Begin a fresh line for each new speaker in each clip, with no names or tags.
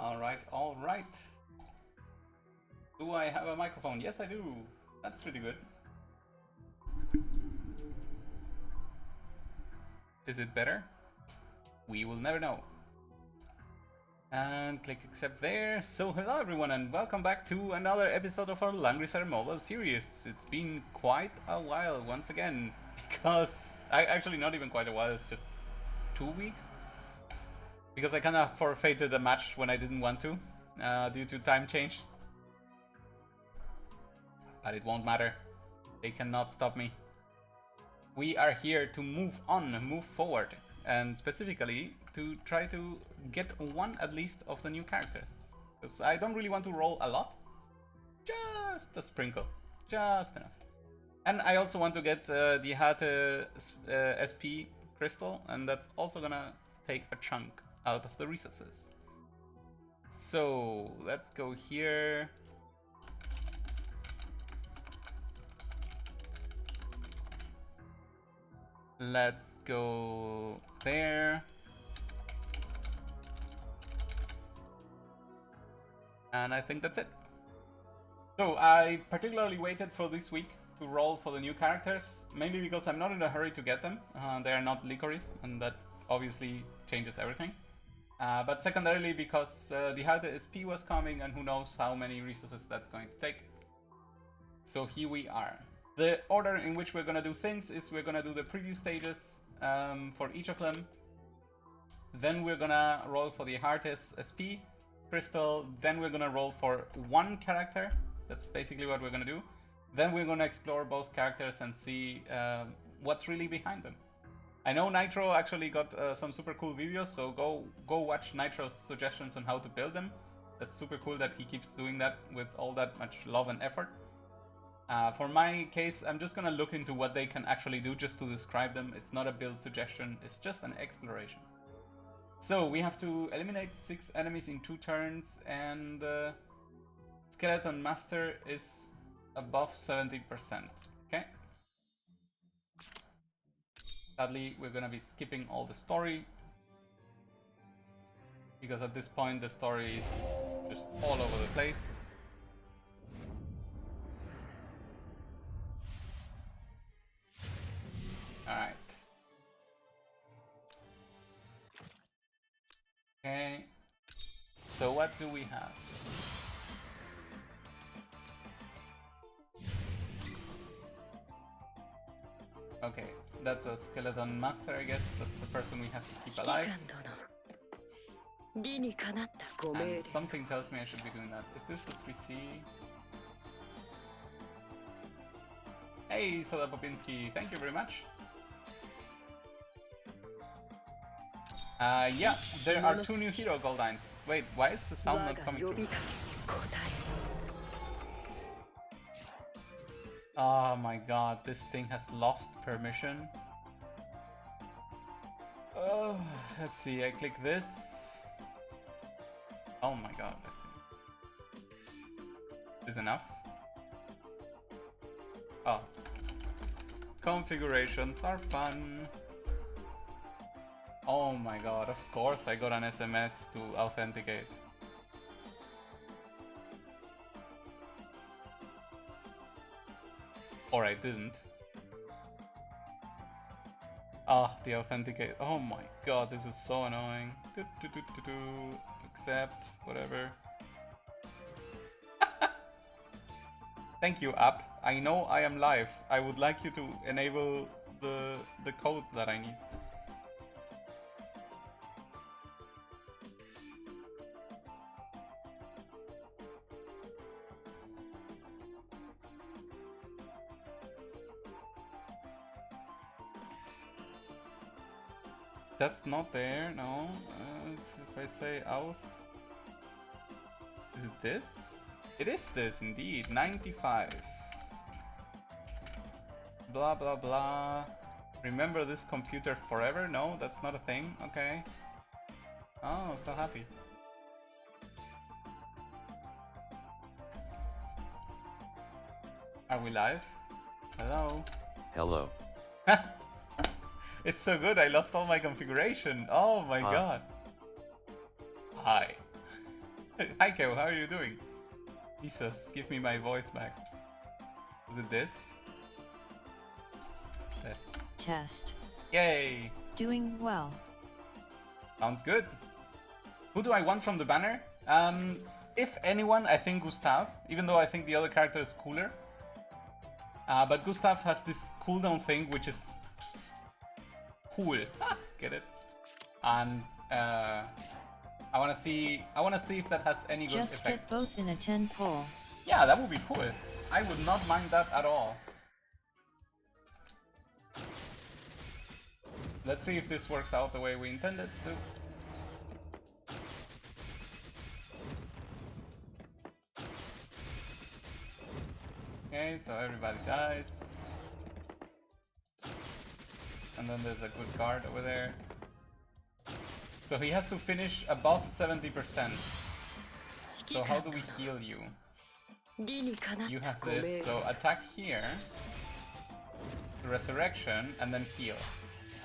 Alright, alright. Do I have a microphone? Yes, I do. That's pretty good. Is it better? We will never know. And click accept there. So hello everyone and welcome back to another episode of our Langrisser mobile series. It's been quite a while once again, because actually not even quite a while, it's just 2 weeks. Because I kinda forfeited a match when I didn't want to, due to time change. But it won't matter. They cannot stop me. We are here to move on, move forward, and specifically to try to get one at least of the new characters. Because I don't really want to roll a lot, just a sprinkle, just enough. And I also want to get the Hate SP crystal, and that's also gonna take a chunk out of the resources. So let's go here. Let's go there. And I think that's it. So I particularly waited for this week to roll for the new characters, mainly because I'm not in a hurry to get them. They are not licorice, and that obviously changes everything. But secondarily because the Hate SP was coming, and who knows how many resources that's going to take. So here we are. The order in which we're gonna do things is we're gonna do the preview stages for each of them. Then we're gonna roll for the Hardest SP crystal. Then we're gonna roll for one character. That's basically what we're gonna do. Then we're gonna explore both characters and see what's really behind them. I know Nitro actually got some super cool videos, so go watch Nitro's suggestions on how to build them. That's super cool that he keeps doing that with all that much love and effort. For my case, I'm just gonna look into what they can actually do just to describe them. It's not a build suggestion, it's just an exploration. So we have to eliminate 6 enemies in 2 turns, and Skeleton Master is above 70%. Okay. Sadly, we're gonna be skipping all the story, because at this point the story is just all over the place. Alright. Okay. So what do we have? Okay, that's a Skeleton Master, I guess. That's the person we have to keep alive. And something tells me I should be doing that. Is this what we see? Hey, Soda Popinski, thank you very much. Yeah, there are 2 new hero goldines. Wait, why is the sound not coming through? Oh my god, this thing has lost permission. Oh, let's see, I click this. Oh my god, let's see. Is enough? Oh. Configurations are fun. Oh my god, of course I got an SMS to authenticate. Or I didn't. Ah, the authenticate. Oh my god, this is so annoying. Accept, whatever. Thank you, app. I know I am live. I would like you to enable the code that I need. That's not there, no. If I say auth... Is it this? It is this, indeed. 95. Blah, blah, blah. Remember this computer forever? No, that's not a thing. Okay. Oh, so happy. Are we live? Hello?
Hello.
It's so good, I lost all my configuration. Oh my god. Hi. Hi Keo, how are you doing? Jesus, give me my voice back. Is it this? Test.
Test.
Yay!
Doing well.
Sounds good. Who do I want from the banner? If anyone, I think Gustav, even though I think the other character is cooler. But Gustav has this cooldown thing, which is cool. Get it? And I wanna see if that has any good
Just
effect.
get both in a 10 pull.
Yeah, that would be cool. I would not mind that at all. Let's see if this works out the way we intended to. Okay, so everybody dies. And then there's a good guard over there. So he has to finish above 70%. So how do we heal you? You have this, so attack here, resurrection, and then heal.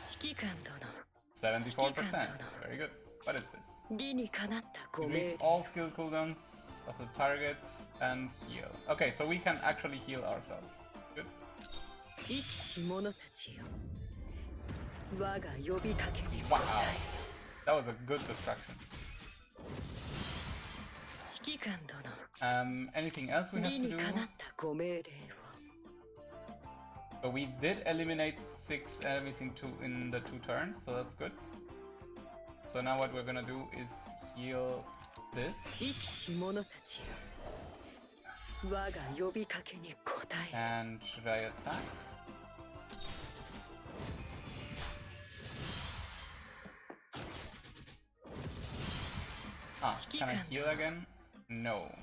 74%. Very good. What is this? Increase all skill cooldowns of the target and heal. Okay, so we can actually heal ourselves. Good. Wow. That was a good distraction. Anything else we have to do? So we did eliminate 6 enemies in the 2 turns, so that's good. So now what we're gonna do is heal this. And should I attack? Can I heal again? No.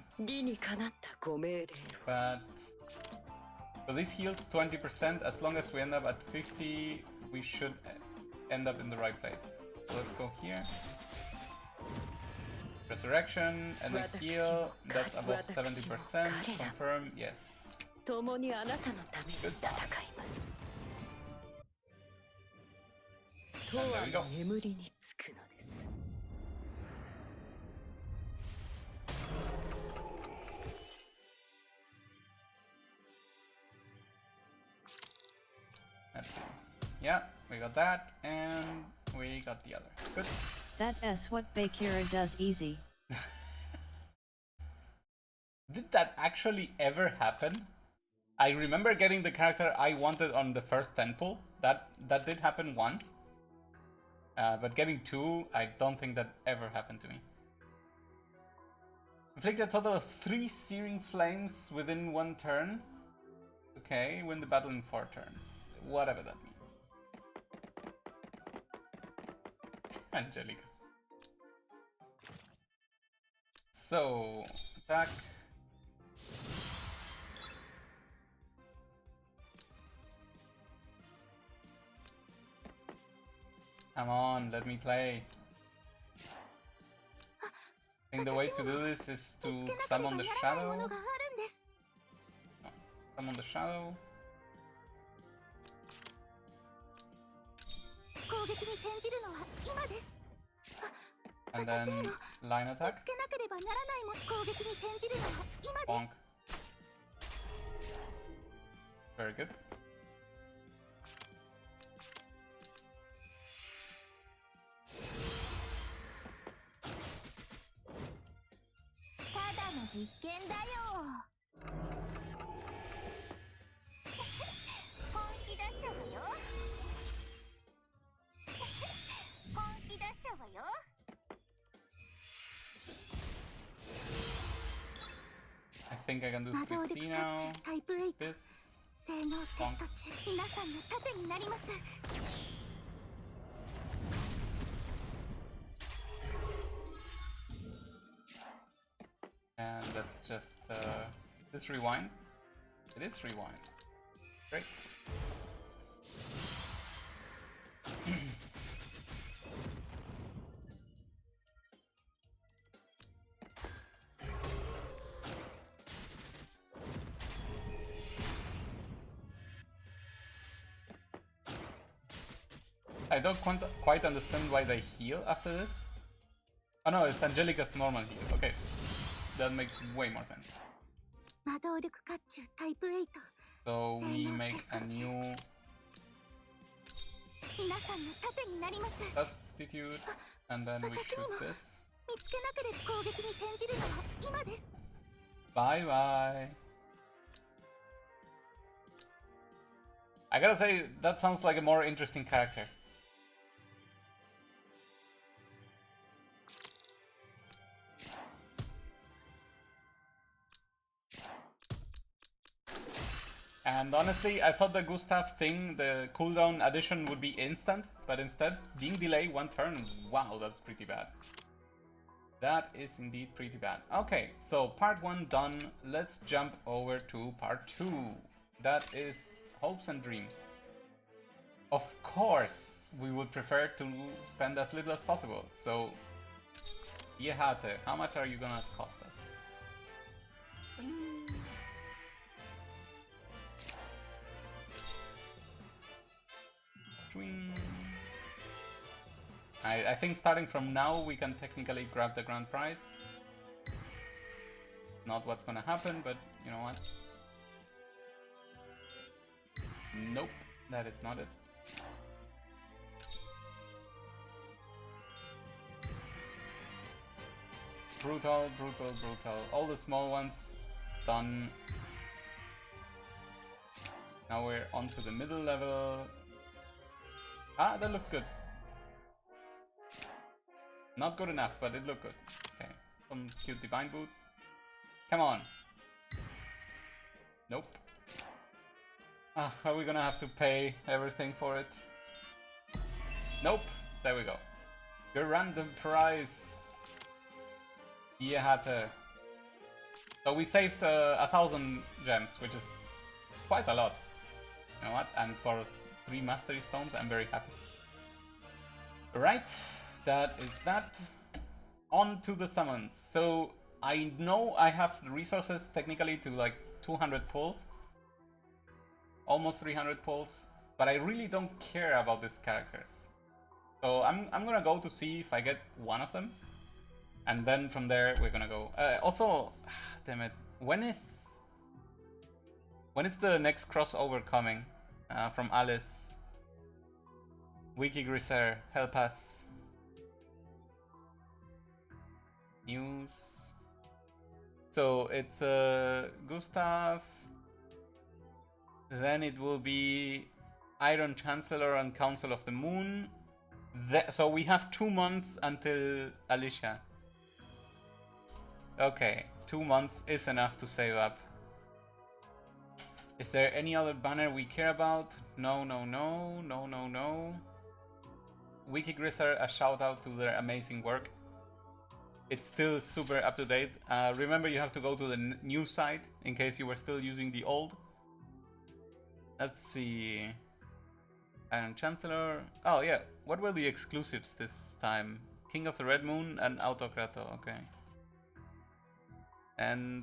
But so this heals 20%. As long as we end up at 50, we should end up in the right place. So let's go here. Resurrection and then heal. That's above 70%. Confirm. Yes. Goodbye. And there we go. Let's see. Yeah, we got that, and we got the other. Good.
That's what Bakira does easy.
Did that actually ever happen? I remember getting the character I wanted on the first 10 pull. That did happen once. But getting 2, I don't think that ever happened to me. Inflict a total of 3 searing flames within 1 turn. Okay, win the battle in 4 turns. Whatever that means. Angelica. So, attack. Come on, let me play. I think the way to do this is to summon the shadow. No, summon the shadow. And then line attack. Bonk. Very good. I think I can do 3C now. This. Bonk. And let's just this rewind. It is rewind. Great. I don't quite understand why they heal after this. Oh no, it's Angelica's normal heal. Okay. that makes way more sense. So we make a new substitute, and then we shoot this. Bye bye. I gotta say, that sounds like a more interesting character. And honestly, I thought the Gustav thing, the cooldown addition, would be instant, but instead, being delayed 1 turn, wow, that's pretty bad. That is indeed pretty bad. Okay, so part 1 done. Let's jump over to part 2. That is hopes and dreams. Of course, we would prefer to spend as little as possible. So, Jehate, how much are you gonna cost us? I think starting from now we can technically grab the grand prize. Not what's gonna happen, but you know what? Nope, that is not it. Brutal, brutal, brutal. All the small ones done. Now we're on to the middle level. Ah, that looks good. Not good enough, but it looked good. Okay, some cute divine boots. Come on. Nope. Ah, are we gonna have to pay everything for it? Nope. There we go. Your random prize. Jehate. So we saved 1,000 gems, which is quite a lot. You know what? And for 3 mastery stones, I'm very happy. Right, that is that. On to the summons. So I know I have resources technically to like 200 pulls. Almost 300 pulls. But I really don't care about these characters. So I'm gonna go to see if I get one of them. And then from there we're gonna go. Also, damn it, when is the next crossover coming from Alice? Langrisser, help us. News. So it's Gustav. Then it will be Iron Chancellor and Council of the Moon. So we have 2 months until Alicia. Okay, 2 months is enough to save up. Is there any other banner we care about? No, no, no, no, no, no. Langrisser, a shout out to their amazing work. It's still super up to date. Remember, you have to go to the new site in case you were still using the old. Let's see. Iron Chancellor. Oh yeah, what were the exclusives this time? King of the Red Moon and Autocrato, okay. And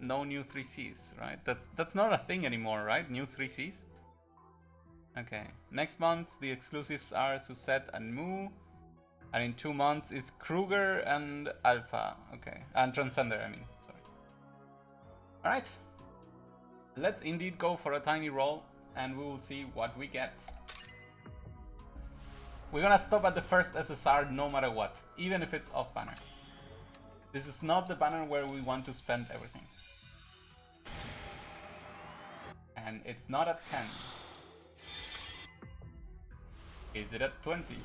no new 3Cs, right? That's not a thing anymore, right? New 3Cs? Okay. Next month the exclusives are Suzette and Moo. And in 2 months is Kruger and Alpha. Okay. And Transcender, I mean. Sorry. Alright. Let's indeed go for a tiny roll and we will see what we get. We're gonna stop at the first SSR no matter what, even if it's off banner. This is not the banner where we want to spend everything. And it's not at 10. Is it at 20?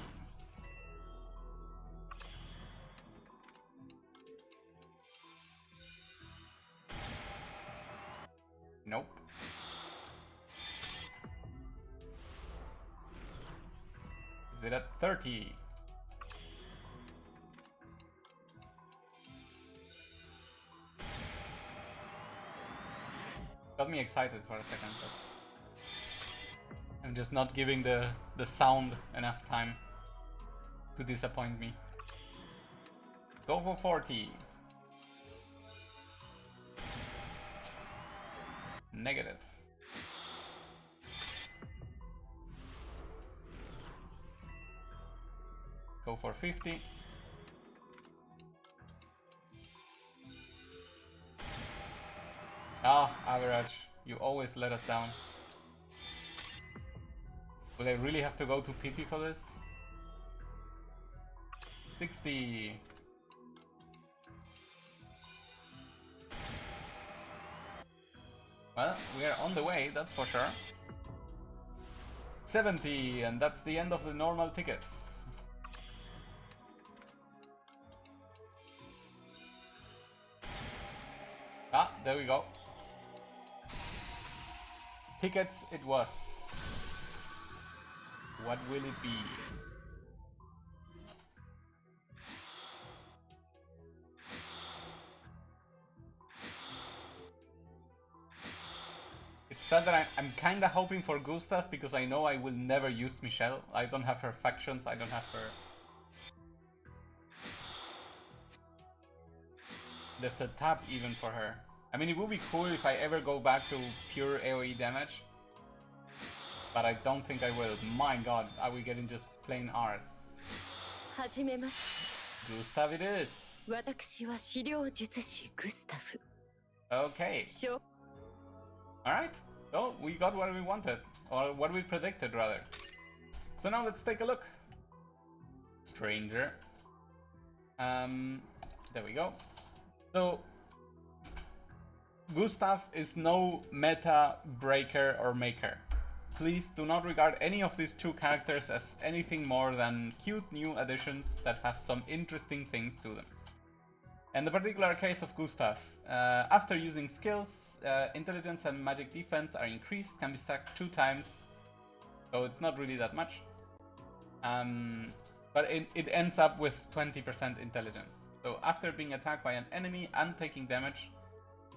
Nope. Is it at 30? Got me excited for a second, but I'm just not giving the sound enough time to disappoint me. Go for 40. Negative. Go for 50. average. You always let us down. Will I really have to go to pity for this? 60. Well, we are on the way, that's for sure. 70, and that's the end of the normal tickets. Ah, there we go. Tickets it was. What will it be? It's sad that I'm kinda hoping for Gustav because I know I will never use Michelle. I don't have her factions, I don't have her... There's a tab even for her. I mean, it would be cool if I ever go back to pure AoE damage. But I don't think I will. My god, are we getting just plain Rs? Gustav it is! Okay. Alright, so we got what we wanted. Or what we predicted, rather. So now let's take a look. Stranger. There we go. So, Gustav is no meta breaker or maker. Please do not regard any of these two characters as anything more than cute new additions that have some interesting things to them. In the particular case of Gustav, after using skills, intelligence and magic defense are increased, can be stacked 2 times, so it's not really that much. But it ends up with 20% intelligence. So after being attacked by an enemy and taking damage,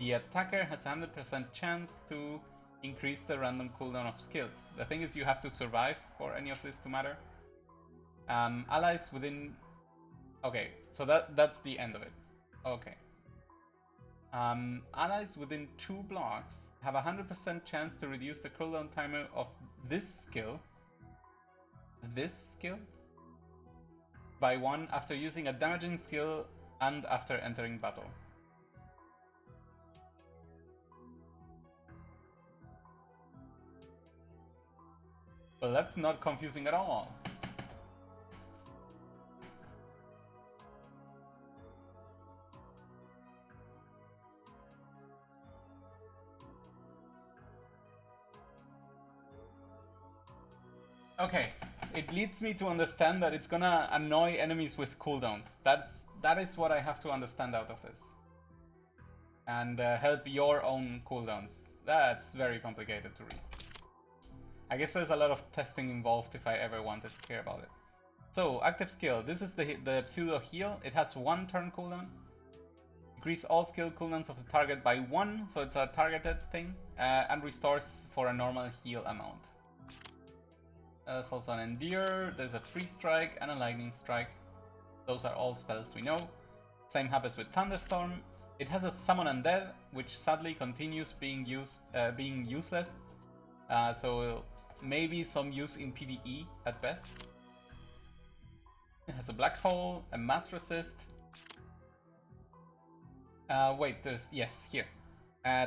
the attacker has a 100% chance to increase the random cooldown of skills. The thing is, you have to survive for any of this to matter. Allies within... Okay, so that's the end of it. Okay. Allies within 2 blocks have a 100% chance to reduce the cooldown timer of this skill by 1 after using a damaging skill and after entering battle. Well, that's not confusing at all. Okay, it leads me to understand that it's gonna annoy enemies with cooldowns. That is what I have to understand out of this. And help your own cooldowns. That's very complicated to read. I guess there's a lot of testing involved if I ever wanted to care about it. So, active skill. This is the pseudo heal. It has 1 turn cooldown. Increase all skill cooldowns of the target by 1, so it's a targeted thing. And restores for a normal heal amount. There's also an Endure, there's a Free Strike and a Lightning Strike. Those are all spells we know. Same happens with Thunderstorm. It has a Summon Undead, which sadly continues being useless. So maybe some use in PvE at best. It has a Black Hole, a Mass Resist. Wait, there's... yes, here.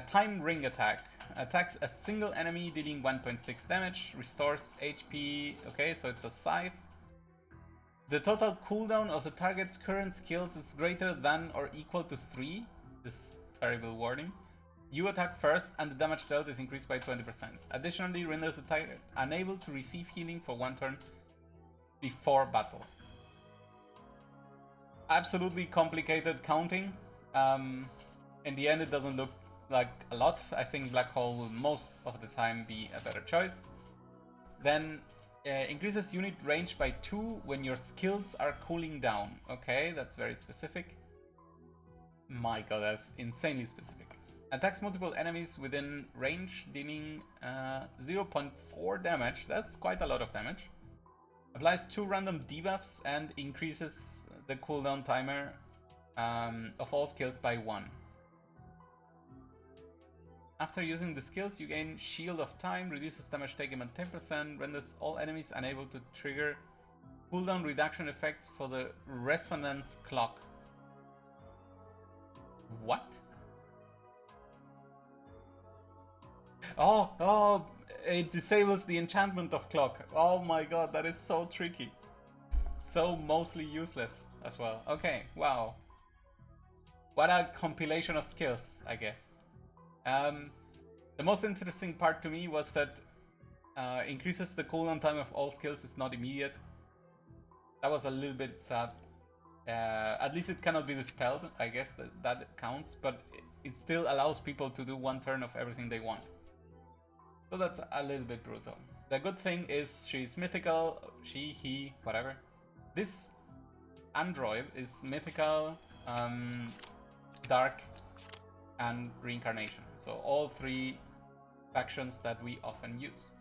Time Ring Attack. Attacks a single enemy dealing 1.6 damage. Restores HP. Okay, so it's a Scythe. The total cooldown of the target's current skills is greater than or equal to 3. This is terrible wording. You attack first and the damage dealt is increased by 20%. Additionally, renders the target unable to receive healing for 1 turn before battle. Absolutely complicated counting. In the end, it doesn't look like a lot. I think Black Hole will most of the time be a better choice. Then increases unit range by 2 when your skills are cooling down. Okay, that's very specific. My god, that's insanely specific. Attacks multiple enemies within range, dealing 0.4 damage. That's quite a lot of damage. Applies 2 random debuffs and increases the cooldown timer of all skills by 1. After using the skills, you gain Shield of Time, reduces damage taken by 10%, renders all enemies unable to trigger cooldown reduction effects for the Resonance Clock. What? Oh, it disables the enchantment of clock. Oh my god, that is so tricky. So mostly useless as well. Okay, wow. What a compilation of skills, I guess. The most interesting part to me was that increases the cooldown time of all skills is not immediate. That was a little bit sad. At least it cannot be dispelled. I guess that counts, but it still allows people to do one turn of everything they want. So that's a little bit brutal. The good thing is she's mythical. She, he, whatever. This android is mythical, dark, and reincarnation. So all three factions that we often use.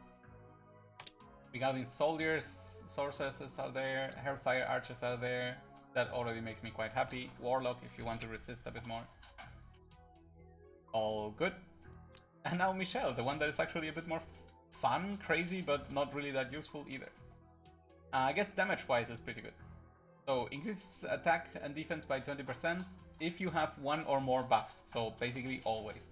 Regarding soldiers, sorceresses are there, hellfire archers are there. That already makes me quite happy. Warlock if you want to resist a bit more. All good. And now Michelle, the one that is actually a bit more fun, crazy, but not really that useful either. I guess damage-wise is pretty good. So increases attack and defense by 20% if you have one or more buffs, so basically always.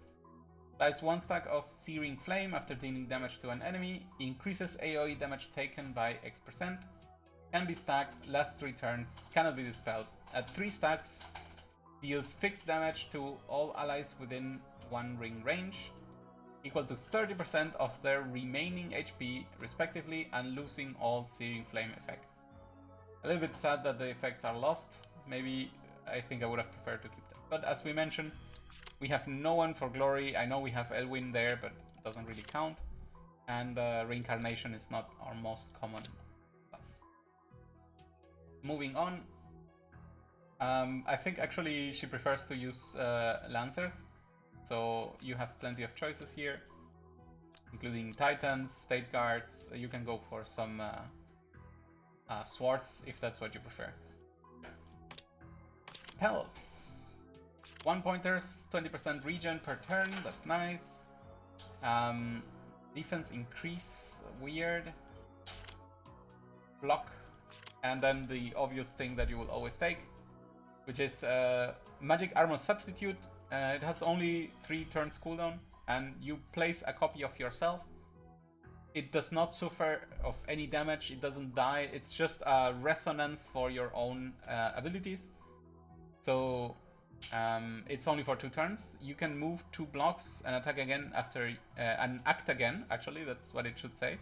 Dies 1 stack of Searing Flame after dealing damage to an enemy, increases AoE damage taken by X%, can be stacked, lasts 3 turns, cannot be dispelled. At 3 stacks, deals fixed damage to all allies within 1 ring range, equal to 30% of their remaining HP respectively, and losing all Searing Flame effects. A little bit sad that the effects are lost. Maybe I think I would have preferred to keep them. But as we mentioned, we have no one for glory. I know we have Elwyn there, but it doesn't really count. And reincarnation is not our most common buff. Moving on. I think actually she prefers to use Lancers. So you have plenty of choices here, including Titans, State Guards. You can go for some swords if that's what you prefer. Spells. 1 pointers, 20% regen per turn, that's nice. Defense increase, weird. Block. And then the obvious thing that you will always take, which is Magic Armor Substitute. It has only 3 turns cooldown, and you place a copy of yourself. It does not suffer of any damage, it doesn't die, it's just a resonance for your own abilities. So it's only for 2 turns. You can move 2 blocks and attack again after and act again, actually, that's what it should say.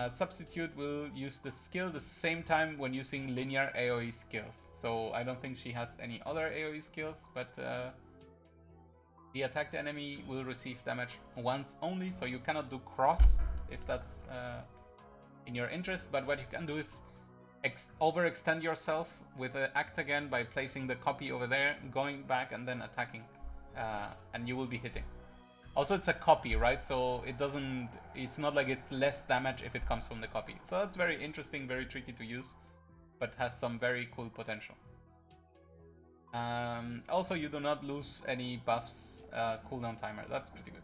Substitute will use the skill the same time when using linear AoE skills. So I don't think she has any other AoE skills, but the attacked enemy will receive damage once only, so you cannot do cross if that's in your interest. But what you can do is overextend yourself with the act again by placing the copy over there, going back and then attacking, and you will be hitting. Also, it's a copy, right? So it's not like it's less damage if it comes from the copy. So that's very interesting, very tricky to use, but has some very cool potential. Also, you do not lose any buffs cooldown timer. That's pretty good.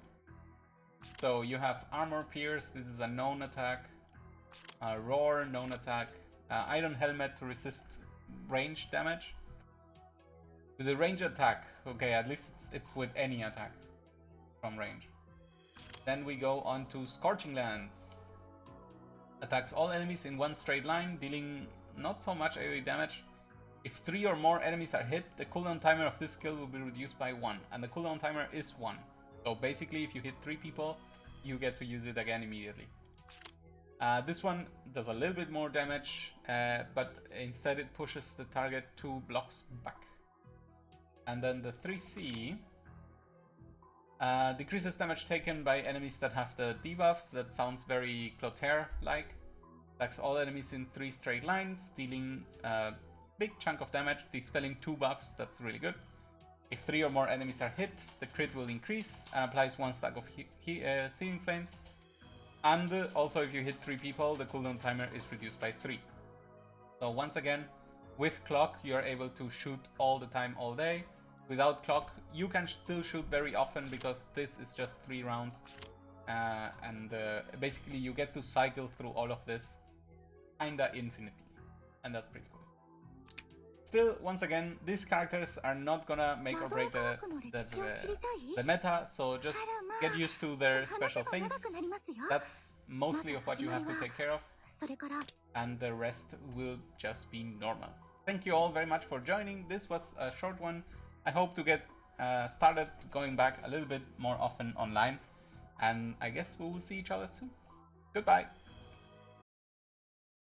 So you have Armor Pierce, this is a known attack. Roar, known attack. Iron Helmet to resist range damage. With a range attack, okay, at least it's with any attack from range. Then we go on to Scorching Lance. Attacks all enemies in one straight line, dealing not so much AoE damage. If 3 or more enemies are hit, the cooldown timer of this skill will be reduced by 1, and the cooldown timer is 1. So basically, if you hit 3 people, you get to use it again immediately. This one does a little bit more damage, but instead it pushes the target 2 blocks back. And then the 3C decreases damage taken by enemies that have the debuff. That sounds very Clotaire-like. Attacks all enemies in 3 straight lines, dealing a big chunk of damage, dispelling 2 buffs. That's really good. If 3 or more enemies are hit, the crit will increase and applies 1 stack of Searing Flames. And also if you hit 3 people, the cooldown timer is reduced by 3. So once again, with clock, you are able to shoot all the time, all day. Without clock, you can still shoot very often because this is just 3 rounds. Basically you get to cycle through all of this kinda infinitely. And that's pretty cool. Still, once again, these characters are not gonna make or break the meta, so just get used to their special things. That's mostly of what you have to take care of, and the rest will just be normal. Thank you all very much for joining. This was a short one. I hope to get started going back a little bit more often online, and I guess we will see each other soon. Goodbye!